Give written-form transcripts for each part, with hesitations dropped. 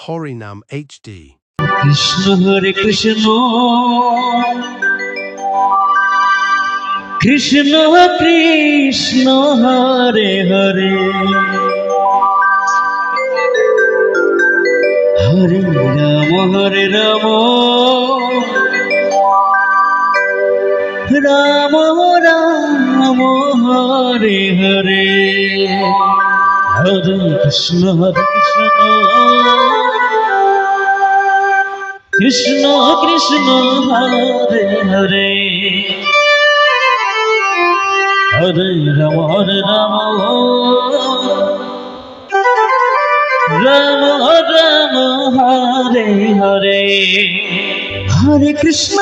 Horinam HD. Krishna Hare Krishna Krishna Krishna Hare Hare Hare Ram Ram Ram Hare Hare Hare Krishna Krishna Krishna Hare Hare Hare Ram Ram Ram Hare Hare Hare Krishna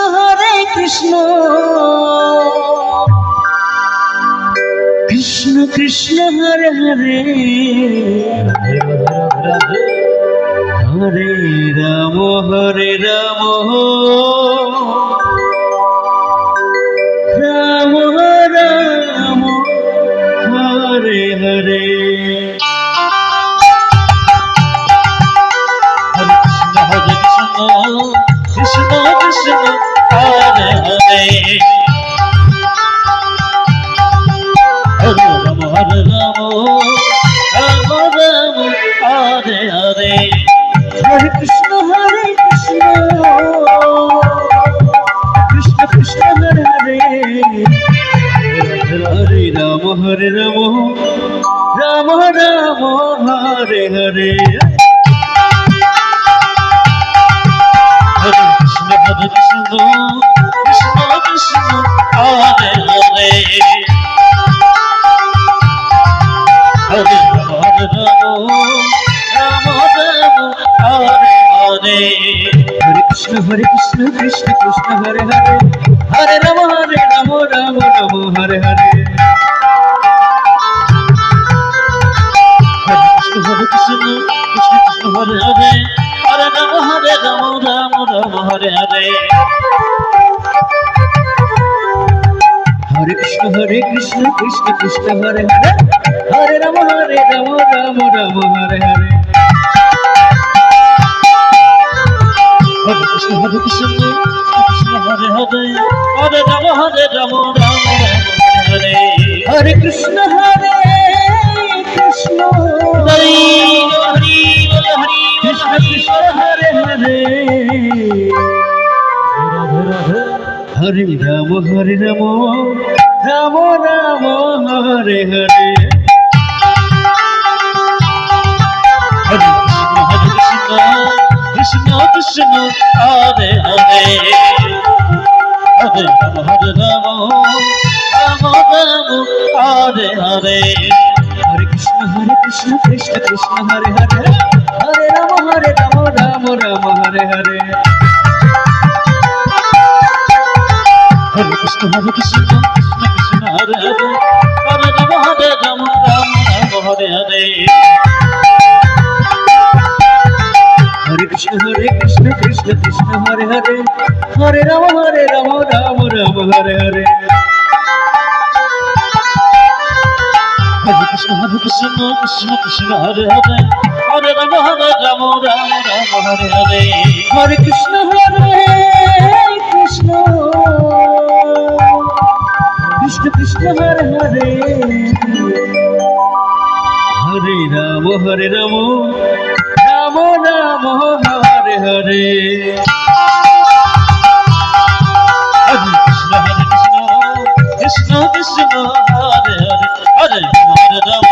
Krishna Krishna Hare Hare Hare Ram Ram Ram Hare Hare Krishna Krishna Hare Hare Hare Ram Ram Ram Hare Hare Hare Krishna Krishna Krishna Hare Hare Hare Ram Ram Ram Hare Hare Hare Krishna Krishna Krishna Hare Hare Hare Ram Ram Ram Hare Hare Hare Krishna Krishna Krishna Hare Hare Hare Ram Ram Ram Hare Hare Hare Krishna Krishna Krishna Hare Hare Hare Ram Ram Ram Hare Hare Hare Krishna Krishna Krishna Hare Hare Hare Ram Ram Ram Hare Hare Hare Krishna Krishna Hare Hare Hare Ram Ram Ram Hare Hare Krishna Krishna Hari Hari Krishna Krishna Hare Hare Hare Ram Ram Ram Hare Hare Hare Krishna Krishna Hare Hare Hare Ram Ram Ram Hare Hare Hare Krishna Krishna Krishna Hare Hare Hare Ram Ram Ram Hare Hare Hare Krishna Krishna Krishna Hare Hare Hare Ram Ram Ram Hare Hare Hare Krishna Krishna Krishna Hare Hare Hare Ram Ram Ram Hare Hare Hare Krishna Krishna Krishna Hare Hare Hare Ram Ram Ram Hare Hare Hare Krishna Krishna Krishna Hare Hare Hare Ram Ram Ram Hare Hare Hare Krishna Krishna Krishna Hare Hare Hare Ram